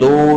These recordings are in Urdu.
2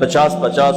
50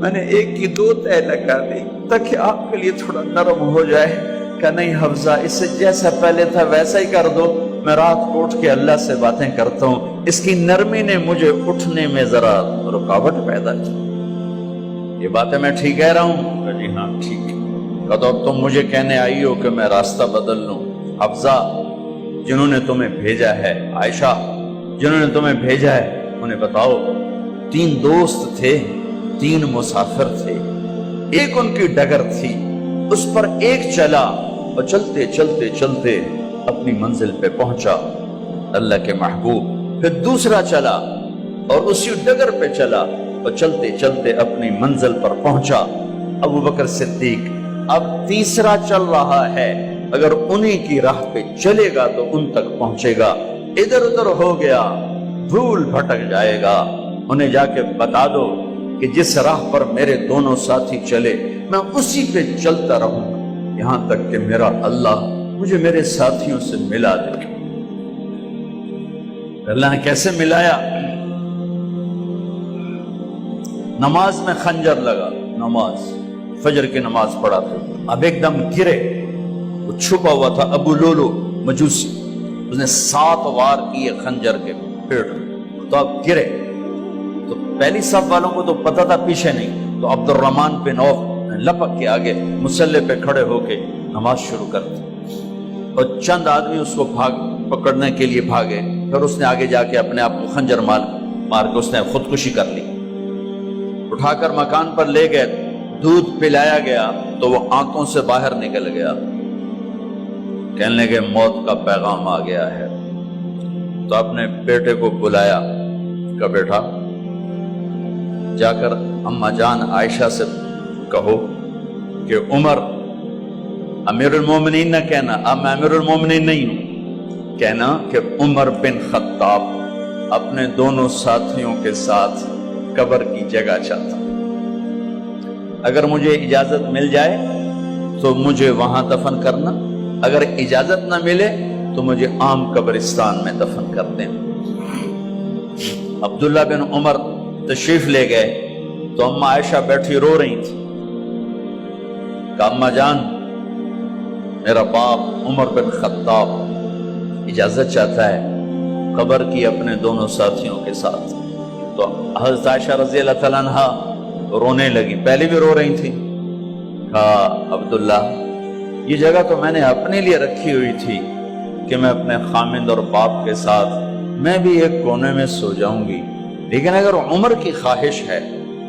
میں نے ایک کی 2 تہ لگا دی تاکہ آپ کے لیے تھوڑا نرم ہو جائے کہ نہیں حفظہ اسے جیسا پہلے تھا ویسا ہی کر دو، میں رات کو اٹھ کے اللہ سے باتیں کرتا ہوں، اس کی نرمی نے مجھے اٹھنے میں ذرا رکاوٹ پیدا کی۔ یہ باتیں میں ٹھیک کہہ رہا ہوں؟ کہ جی ہاں ٹھیک ہے۔ کہ تو اب تم مجھے کہنے آئی ہو کہ میں راستہ بدل لوں؟ حفظہ جنہوں نے تمہیں بھیجا ہے، عائشہ جنہوں نے تمہیں بھیجا ہے، انہیں بتاؤ 3 دوست تھے، 3 مسافر تھے، ایک ان کی ڈگر تھی، اس پر ایک چلا اور چلتے چلتے چلتے اپنی منزل پہ پہنچا اللہ کے محبوب، پھر دوسرا چلا اور اسی ڈگر پہ چلا اور چلتے چلتے اپنی منزل پر پہنچا ابو بکر صدیق۔ اب تیسرا چل رہا ہے، اگر انہی کی راہ پہ چلے گا تو ان تک پہنچے گا، ادھر ادھر ہو گیا بھول بھٹک جائے گا۔ انہیں جا کے بتا دو کہ جس راہ پر میرے دونوں ساتھی چلے میں اسی پہ چلتا رہوں گا یہاں تک کہ میرا اللہ مجھے میرے ساتھیوں سے ملا دے۔ اللہ نے کیسے ملایا؟ نماز میں خنجر لگا، نماز فجر کی نماز پڑھا تھا، اب ایک دم گرے، وہ چھپا ہوا تھا ابو لولو مجوسی، اس نے 7 وار کیے خنجر کے پیٹ میں، تو اب گرے تو پہلی صف والوں کو تو پتہ تھا پیچھے نہیں، تو عبد الرحمن بن عوف لپک کے آگے مصلی پہ کھڑے ہو کے نماز شروع کر دی، اور چند آدمی اس کو پکڑنے کے لیے بھاگے، پھر اس نے آگے جا کے اپنے آپ کو خنجر مار کے اس نے خودکشی کر لی۔ اٹھا کر مکان پر لے گئے، دودھ پلایا گیا تو وہ آنتوں سے باہر نکل گیا، کہنے لگے موت کا پیغام آ گیا ہے۔ تو اپنے بیٹے کو بلایا کہ بیٹا جا کر اماں جان عائشہ سے کہو کہ عمر امیر المومنین نہ کہنا، اب میں امیر المومنین نہیں ہوں، کہنا کہ عمر بن خطاب اپنے دونوں ساتھیوں کے ساتھ قبر کی جگہ چاہتا، اگر مجھے اجازت مل جائے تو مجھے وہاں دفن کرنا، اگر اجازت نہ ملے تو مجھے عام قبرستان میں دفن کر دیں۔ عبداللہ بن عمر تشریف لے گئے تو اماں عائشہ بیٹھی رو رہی تھی کہ اماں جان میرا باپ عمر بن خطاب اجازت چاہتا ہے قبر کی اپنے دونوں ساتھیوں کے ساتھ۔ تو حضرت عائشہ رضی اللہ تعالیٰ عنہ رونے لگی، پہلے بھی رو رہی تھی، کہا عبداللہ یہ جگہ تو میں نے اپنے لیے رکھی ہوئی تھی کہ میں اپنے خامند اور باپ کے ساتھ میں بھی ایک کونے میں سو جاؤں گی، لیکن اگر عمر کی خواہش ہے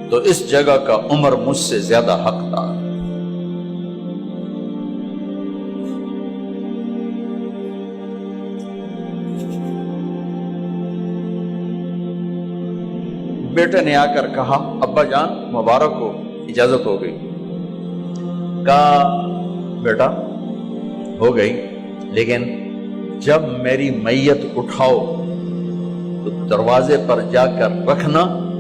تو اس جگہ کا عمر مجھ سے زیادہ حقدار۔ بیٹے نے آ کر کہا ابا جان مبارک ہو، اجازت ہو گئی۔ کہا بیٹا ہو گئی، لیکن جب میری میت اٹھاؤ تو دروازے پر جا کر رکھنا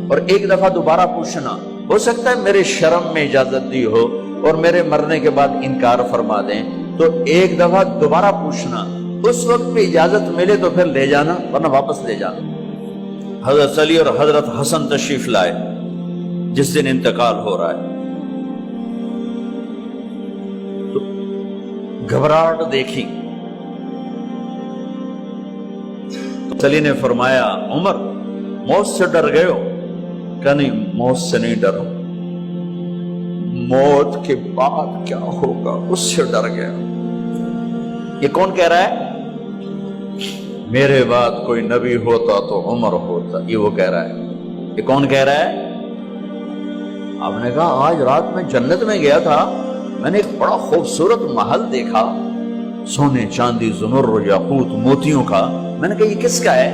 اور ایک دفعہ دوبارہ پوچھنا، ہو سکتا ہے میرے شرم میں اجازت دی ہو اور میرے مرنے کے بعد انکار فرما دیں، تو ایک دفعہ دوبارہ پوچھنا، اس وقت پہ اجازت ملے تو پھر لے جانا ورنہ واپس لے جانا۔ حضرت علی اور حضرت حسن تشریف لائے جس دن انتقال ہو رہا ہے، تو گھبراہٹ دیکھی، تو علی نے فرمایا عمر موت سے ڈر گئے ہو؟ کہ نہیں موت سے نہیں ڈرو، موت کے بعد کیا ہوگا اس سے ڈر گیا۔ یہ کون کہہ رہا ہے؟ میرے بعد کوئی نبی ہوتا تو عمر ہوتا، یہ وہ کہہ رہا ہے۔ یہ کون کہہ رہا ہے؟ آپ نے کہا آج رات میں جنت میں گیا تھا، میں نے ایک بڑا خوبصورت محل دیکھا، سونے چاندی زمر یاقوت موتیوں کا، میں نے کہا یہ کس کا ہے؟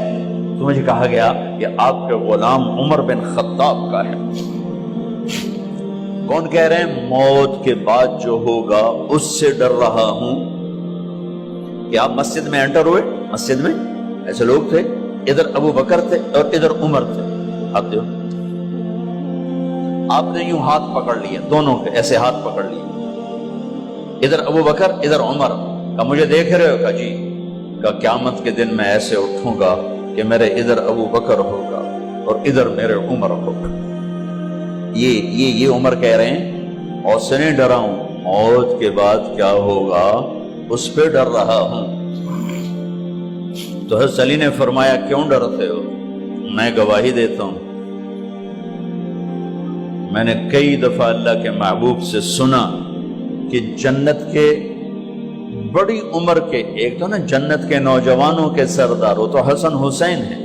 تو مجھے کہا گیا یہ آپ کے غلام عمر بن خطاب کا ہے۔ کون کہہ رہے ہیں؟ موت کے بعد جو ہوگا اس سے ڈر رہا ہوں۔ کہ آپ مسجد میں انٹر ہوئے، مسجد میں ایسے لوگ تھے، ادھر ابو بکر تھے اور ادھر عمر تھے، آتے ہو آپ نے یوں ہاتھ پکڑ لیے، دونوں کے ایسے ہاتھ پکڑ لیے، ادھر ابو بکر ادھر عمر، کہ مجھے دیکھ رہے ہو؟ کہ جی۔ کہ قیامت کے دن میں ایسے اٹھوں گا کہ میرے ادھر ابو بکر ہوگا اور ادھر میرے عمر ہوگا۔ یہ عمر کہہ رہے ہیں اور سے نہیں ڈرا ہوں، موت کے بعد کیا ہوگا اس پہ ڈر رہا ہوں۔ تو حضرت علی نے فرمایا کیوں ڈرتے ہو؟ میں گواہی دیتا ہوں، میں نے کئی دفعہ اللہ کے محبوب سے سنا کہ جنت کے بڑی عمر کے، ایک تو نا جنت کے نوجوانوں کے سردار، وہ تو حسن حسین ہیں،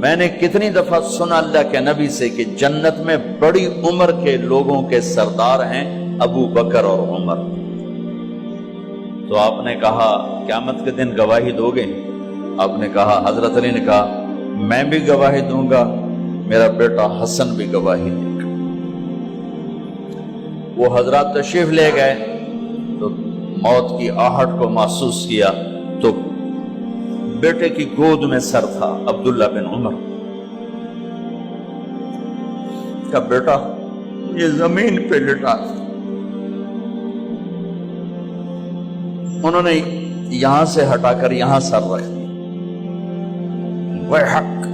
میں نے کتنی دفعہ سنا اللہ کے نبی سے کہ جنت میں بڑی عمر کے لوگوں کے سردار ہیں ابو بکر اور عمر۔ تو آپ نے کہا قیامت کے دن گواہی دو گے؟ آپ نے کہا، حضرت علی نے کہا میں بھی گواہی دوں گا، میرا بیٹا حسن بھی گواہی دے گا۔ وہ حضرات تشریف لے گئے تو موت کی آہٹ کو محسوس کیا تو بیٹے کی گود میں سر تھا عبداللہ بن عمر کا بیٹا، یہ زمین پہ لٹا تھا۔ انہوں نے یہاں سے ہٹا کر یہاں سر رکھ دیا۔ وہ حق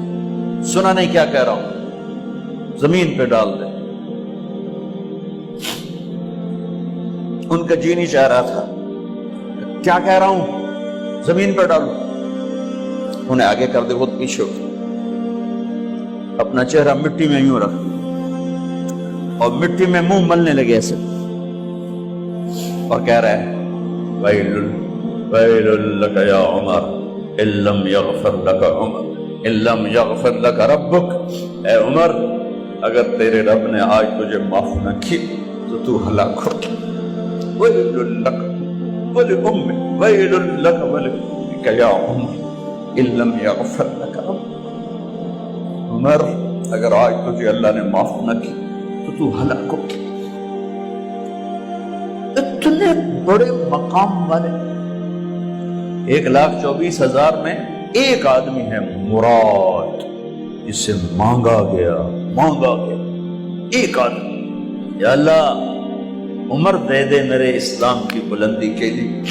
سنا نہیں کیا کہہ رہا ہوں، زمین پہ ڈال دے۔ ان کا جی نہیں چاہ رہا تھا، کیا کہہ رہا ہوں، زمین پہ ڈالو۔ انہیں آگے کر دے، خود پیچھے ہو، اپنا چہرہ مٹی میں یوں رکھ اور مٹی میں منہ ملنے لگے ایسے، اور کہہ رہا ہے ویل لک یا عمر ان لم یغفر لک عمر ان لم یغفر لک ربک، اے عمر اگر تیرے رب نے آج تجھے معاف نہ کی تو ہلاک ہو۔ ویل لک ولأمک ویل لک ولک یا عمر ان لم یغفر لک ربک، عمر اگر آج تجھے اللہ نے معاف نہ کی تو ہلاک ہو۔ اتنے بڑے مقام والے 1,24,000 میں ایک آدمی ہے مراد، جس سے مانگا گیا ایک آدمی، یا اللہ عمر دے دے میرے اسلام کی بلندی کے لیے۔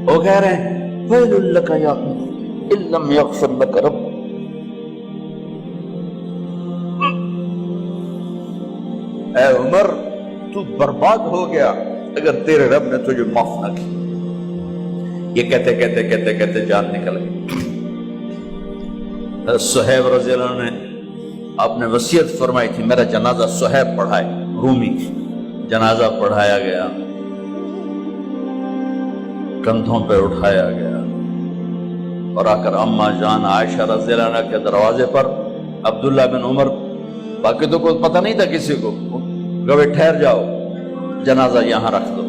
وہ کہہ رہے ہیں ویل لک یا عمر ان لم یغفر لک رب، اے عمر تو برباد ہو گیا اگر تیرے رب نے تجھے معاف نہ کی۔ یہ کہتے کہتے کہتے کہتے جان نکل گئی۔ صہیب رضی اللہ عنہ نے آپ نے وصیت فرمائی تھی میرا جنازہ صہیب پڑھائے، رومی جنازہ پڑھایا گیا، کندھوں پہ اٹھایا گیا اور آ کر اماں جان عائشہ رضی اللہ عنہ کے دروازے پر عبداللہ بن عمر، باقی تو کوئی پتہ نہیں تھا کسی کو، گوے ٹھہر جاؤ جنازہ یہاں رکھ دو،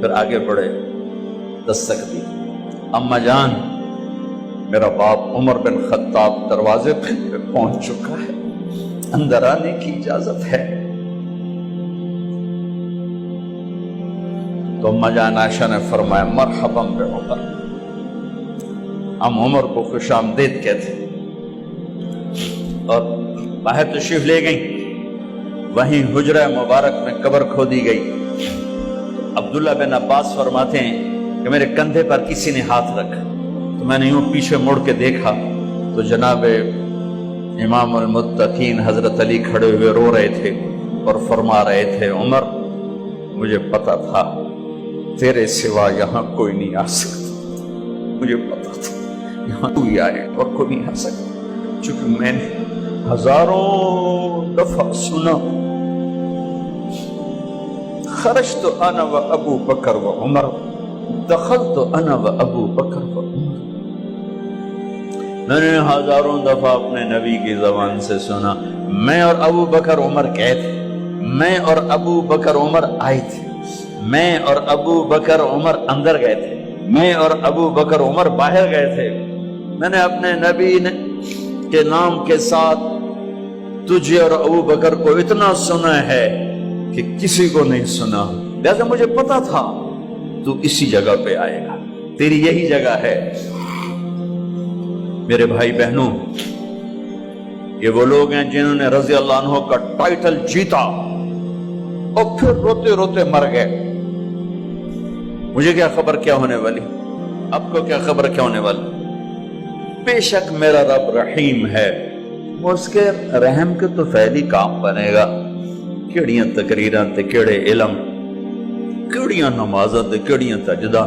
پھر آگے بڑھے، دستک دی، اماں جان میرا باپ عمر بن خطاب دروازے پہ پہنچ چکا ہے، اندر آنے کی اجازت ہے۔ تو اماں جان عائشہ نے فرمایا مرحبا بعمر، ہم عمر کو خوش آمدید کہتے اور باہر تشریف لے گئیں۔ وہیں حجرہ مبارک میں قبر کھودی گئی۔ عبداللہ بن عباس فرماتے ہیں کہ میرے کندھے پر کسی نے ہاتھ رکھا تو میں نے یوں پیچھے مڑ کے دیکھا تو جناب امام المتقین حضرت علی کھڑے ہوئے رو رہے تھے اور فرما رہے تھے عمر مجھے پتا تھا تیرے سوا یہاں کوئی نہیں آ سکتا، مجھے پتا تھا یہاں تو ہی آئے اور کوئی نہیں آ سکتا، چونکہ میں نے ہزاروں دفعہ سنا خرجت انا و ابو بکر و عمر دخلت انا و ابو بکر و عمر، میں نے ہزاروں دفعہ اپنے نبی کی زبان سے سنا میں اور ابو بکر عمر گئے تھے، میں اور ابو بکر عمر آئے تھے، میں اور ابو بکر عمر اندر گئے تھے، میں اور ابو بکر عمر باہر گئے تھے، میں نے اپنے نبی کے نام کے ساتھ تجھے اور ابو بکر کو اتنا سنا ہے کہ کسی کو نہیں سنا، لہذا مجھے پتا تھا تو اسی جگہ پہ آئے گا، تیری یہی جگہ ہے۔ میرے بھائی بہنوں، یہ وہ لوگ ہیں جنہوں نے رضی اللہ عنہ کا ٹائٹل جیتا اور پھر روتے روتے مر گئے۔ مجھے کیا خبر کیا ہونے والی، آپ کو کیا خبر کیا ہونے والی؟ بے شک میرا رب رحیم ہے، وہ اس کے رحم کے تو فعلی کام بنے گا، کیڑیاں تقریراں تے کیڑے علم، کیڑیاں نمازاں تے کیڑیاں سجدہ،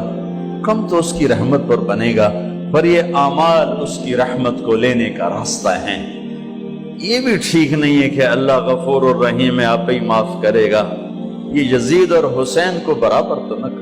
کم تو اس کی رحمت پر بنے گا، پر یہ اعمال اس کی رحمت کو لینے کا راستہ ہیں۔ یہ بھی ٹھیک نہیں ہے کہ اللہ غفور الرحیم ہے، آپ ہی معاف کرے گا، یہ یزید اور حسین کو برابر تو نہ